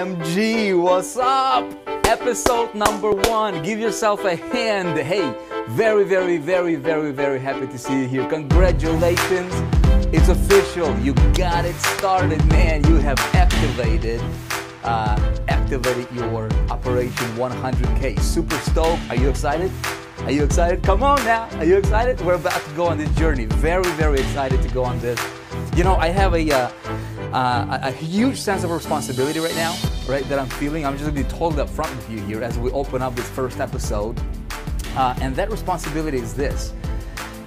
OMG, what's up? Episode number 1. Give yourself a hand. Hey, very happy to see you here. Congratulations. It's official. You got it started, man. You have activated your Operation 100K. Super stoked. Are you excited? Are you excited? Come on now. Are you excited? We're about to go on this journey. Very excited to go on this. You know, I have a huge sense of responsibility right now, right, that I'm feeling. I'm just going to be totally upfront with you here as we open up this first episode. And that responsibility is this.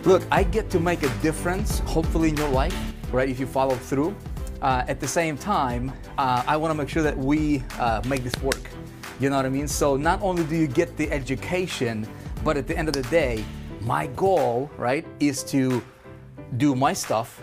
Look, I get to make a difference, hopefully, in your life, right, if you follow through. At the same time, I want to make sure that we make this work. You know what I mean? So not only do you get the education, but at the end of the day, my goal, right, is to do my stuff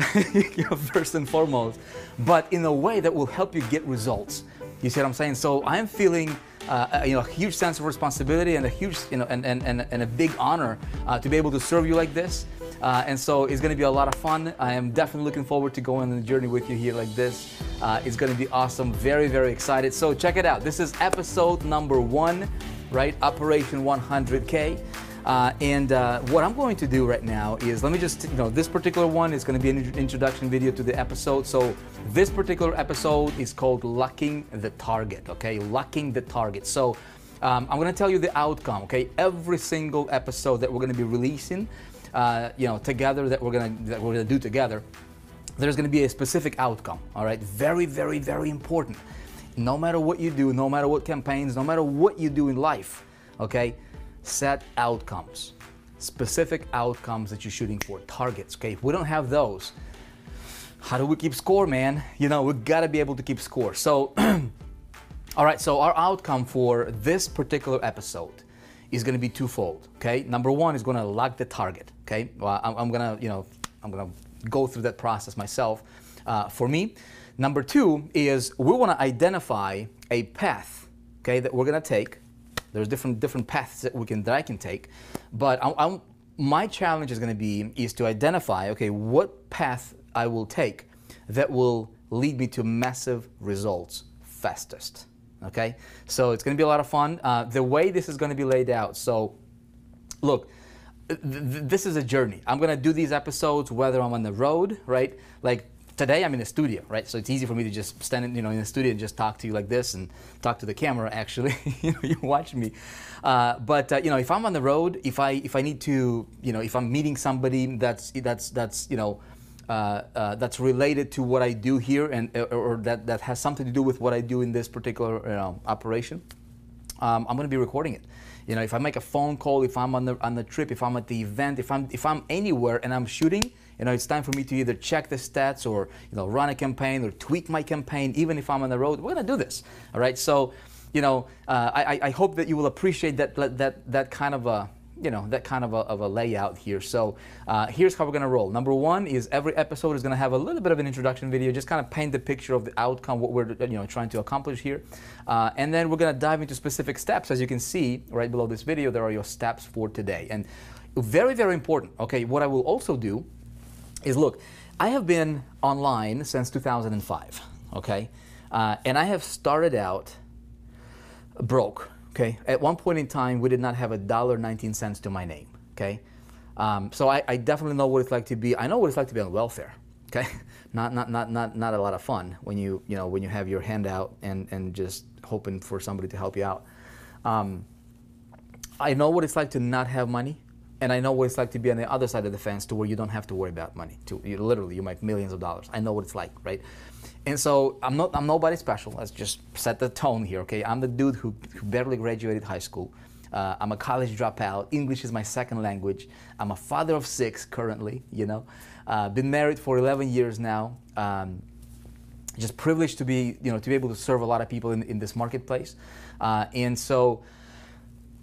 first and foremost, but in a way that will help you get results. You see what I'm saying? So I'm feeling a huge sense of responsibility and a huge, and a big honor to be able to serve you like this. And so it's going to be a lot of fun. I am definitely looking forward to going on the journey with you here like this. It's going to be awesome. Very excited. So check it out. This is episode number 1, right? Operation 100K. And what I'm going to do right now is, let me just, this particular one is going to be an introduction video to the episode. So this particular episode is called Locking the Target, okay? Locking the Target. So I'm going to tell you the outcome, okay? Every single episode that we're going to be releasing, together, that we're going to do together, there's going to be a specific outcome, all right? Very important. No matter what you do, no matter what campaigns, no matter what you do in life, okay? Set outcomes, specific outcomes that you're shooting for, targets, okay? If we don't have those, how do we keep score, man? We gotta be able to keep score. So, all right, so our outcome for this particular episode is gonna be twofold, okay? Number 1 is gonna lock the target, okay? Well, I'm gonna go through that process myself for me. Number 2 is we wanna identify a path, okay, that we're gonna take. There's different paths that I can take, but my challenge is going to be to identify, okay, what path I will take that will lead me to massive results fastest. Okay, so it's going to be a lot of fun. The way this is going to be laid out. So, look, this is a journey. I'm going to do these episodes whether I'm on the road, right? Like today I'm in the studio, right? So it's easy for me to just stand in the studio and just talk to you like this and talk to the camera, actually. You watch me. But if I'm on the road, if I need to, if I'm meeting somebody that's related to what I do here and or that has something to do with what I do in this particular operation, I'm going to be recording it. If I make a phone call, if I'm on the trip, if I'm at the event, if I'm anywhere and I'm shooting, it's time for me to either check the stats or run a campaign or tweak my campaign. Even if I'm on the road, we're gonna do this. All right. So, I hope that you will appreciate that kind of a layout here. So here's how we're gonna roll. Number 1 is every episode is gonna have a little bit of an introduction video, just kind of paint the picture of the outcome, what we're trying to accomplish here, and then we're gonna dive into specific steps. As you can see right below this video, there are your steps for today, and very important. Okay, what I will also do is, look, I have been online since 2005, okay? And I have started out broke, okay? At one point in time, we did not have $1.19 to my name, okay? So I definitely know what it's like to be, I know what it's like to be on welfare, okay? Not a lot of fun when you have your hand out and just hoping for somebody to help you out. I know what it's like to not have money. And I know what it's like to be on the other side of the fence, to where you don't have to worry about money. You make millions of dollars. I know what it's like, right? And so I'm nobody special. Let's just set the tone here, okay? I'm the dude who barely graduated high school. I'm a college dropout. English is my second language. I'm a father of 6 currently. Been married for 11 years now. Just privileged to be able to serve a lot of people in this marketplace. And so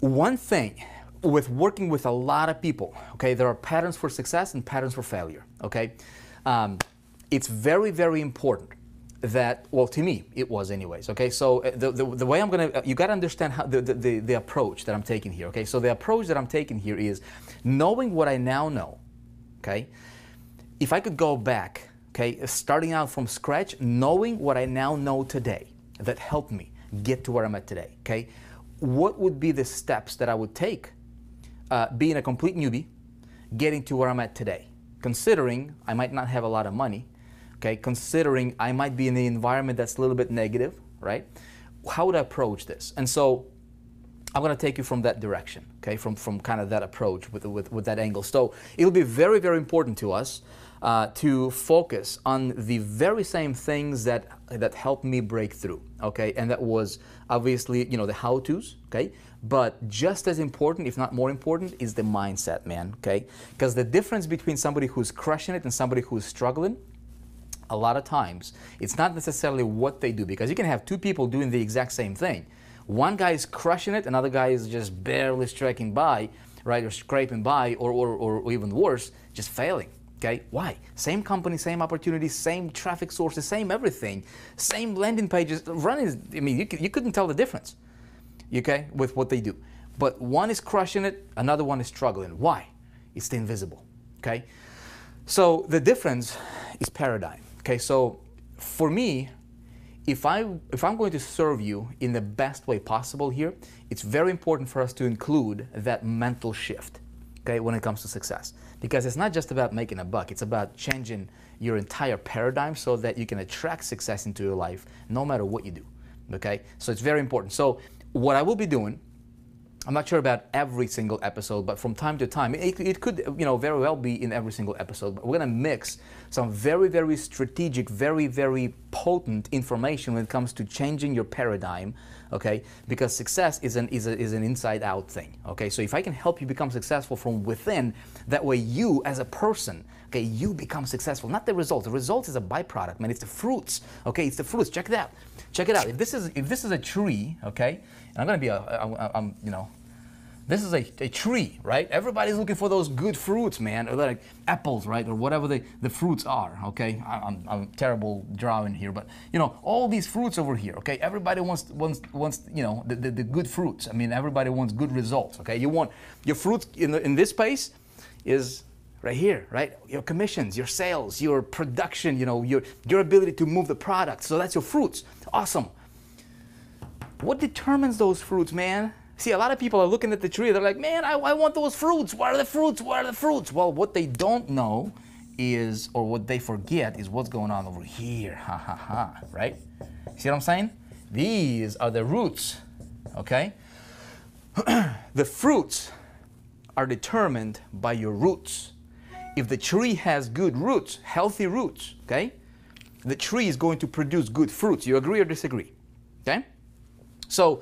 one thing with working with a lot of people, okay, there are patterns for success and patterns for failure, okay? It's very important that, well, to me, it was anyways, okay? So the way I'm gonna, you gotta understand how the approach that I'm taking here, okay? So the approach that I'm taking here is knowing what I now know, okay? If I could go back, okay, starting out from scratch, knowing what I now know today that helped me get to where I'm at today, okay? What would be the steps that I would take being a complete newbie, getting to where I'm at today? Considering I might not have a lot of money, okay? Considering I might be in an environment that's a little bit negative, right? How would I approach this? And so I'm going to take you from that direction, okay? From kind of that approach with that angle. So it'll be very, very important to us to focus on the very same things that helped me break through, okay? And that was obviously, the how-tos, okay? But just as important, if not more important, is the mindset, man, okay? Because the difference between somebody who's crushing it and somebody who's struggling, a lot of times, it's not necessarily what they do, because you can have two people doing the exact same thing. One guy is crushing it, another guy is just barely striking by, right, or scraping by, or even worse, just failing. Okay, why? Same company, same opportunities, same traffic sources, same everything, same landing pages. Running, I mean, you couldn't tell the difference, okay, with what they do. But one is crushing it, another one is struggling. Why? It's the invisible, okay? So the difference is paradigm, okay? So for me, if I'm going to serve you in the best way possible here, it's very important for us to include that mental shift, okay, when it comes to success. Because it's not just about making a buck, it's about changing your entire paradigm so that you can attract success into your life no matter what you do, okay? So it's very important. So what I will be doing, I'm not sure about every single episode, but from time to time, it could very well be in every single episode, but we're gonna mix some very, very strategic, very, very potent information when it comes to changing your paradigm, okay? Because success is an inside-out thing, okay? So if I can help you become successful from within, that way you as a person, okay, you become successful, not the results. The results is a byproduct, man. It's the fruits, okay? It's the fruits. Check it out. Check it out. If this is a tree, okay, and I'm gonna be this is a tree, right? Everybody's looking for those good fruits, man, or like apples, right, or whatever the fruits are, okay? I'm terrible drawing here, but all these fruits over here, okay? Everybody wants the good fruits. I mean, everybody wants good results, okay? You want your fruits in this space is right here, right? Your commissions, your sales, your production, your ability to move the product. So that's your fruits. Awesome. What determines those fruits, man? See, a lot of people are looking at the tree, they're like, man, I want those fruits. Where are the fruits? Where are the fruits? Well, what they don't know is, or what they forget is what's going on over here. Ha ha ha, right? See what I'm saying? These are the roots, okay? The fruits are determined by your roots. If the tree has good roots, healthy roots, okay, the tree is going to produce good fruits. You agree or disagree? Okay? So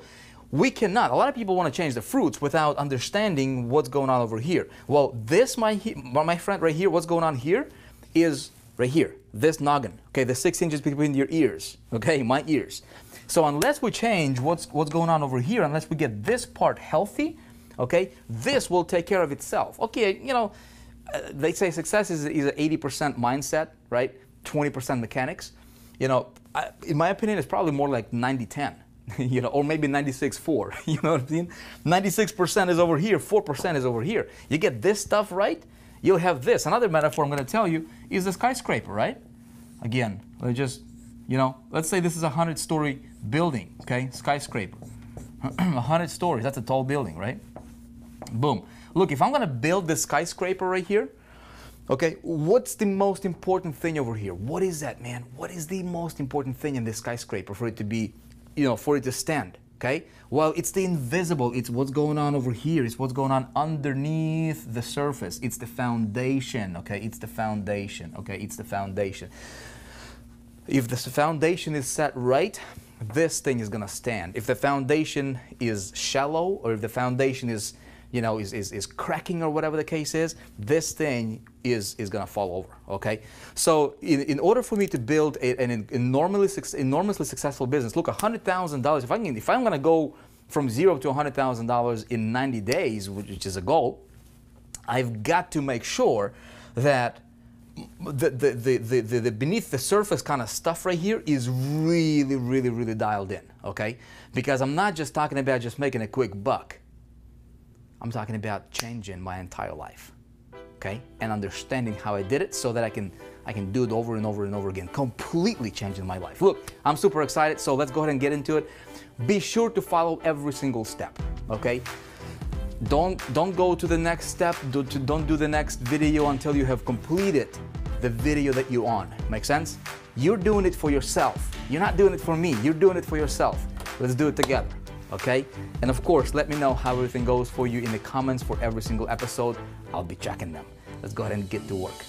we cannot, a lot of people want to change the fruits without understanding what's going on over here. Well, this, my friend, right here, what's going on here is right here, this noggin, okay, the 6 inches between your ears, okay, my ears. So unless we change what's going on over here, unless we get this part healthy, okay, this will take care of itself. Okay, they say success is an 80% mindset, right? 20% mechanics. In my opinion, it's probably more like 90-10. Or maybe 96-4, you know what I mean? 96% is over here, 4% is over here. You get this stuff right, you'll have this. Another metaphor I'm going to tell you is the skyscraper, right? Again, let's say this is a 100-story building, okay? Skyscraper. 100 stories, that's a tall building, right? Boom. Look, if I'm going to build this skyscraper right here, okay, what's the most important thing over here? What is that, man? What is the most important thing in this skyscraper for it to be, for it to stand, okay? Well, it's the invisible. It's what's going on over here. It's what's going on underneath the surface. It's the foundation, okay? It's the foundation, okay? It's the foundation. If the foundation is set right, this thing is gonna stand. If the foundation is shallow, or if the foundation is is cracking, or whatever the case is, this thing is gonna fall over, okay? So in order for me to build an enormously successful business, look, $100,000, if I'm gonna go from $0 to $100,000 in 90 days, which is a goal, I've got to make sure that the beneath the surface kind of stuff right here is really, really, really dialed in, okay? Because I'm not just talking about just making a quick buck. I'm talking about changing my entire life. okay? And understanding how I did it so that I can do it over and over and over again, completely changing my life. Look, I'm super excited, so let's go ahead and get into it. Be sure to follow every single step, okay? Don't go to the next step, don't do the next video until you have completed the video that you're on. Make sense? You're doing it for yourself. You're not doing it for me, you're doing it for yourself. Let's do it together, okay? And of course, let me know how everything goes for you in the comments for every single episode. I'll be checking them. Let's go ahead and get to work.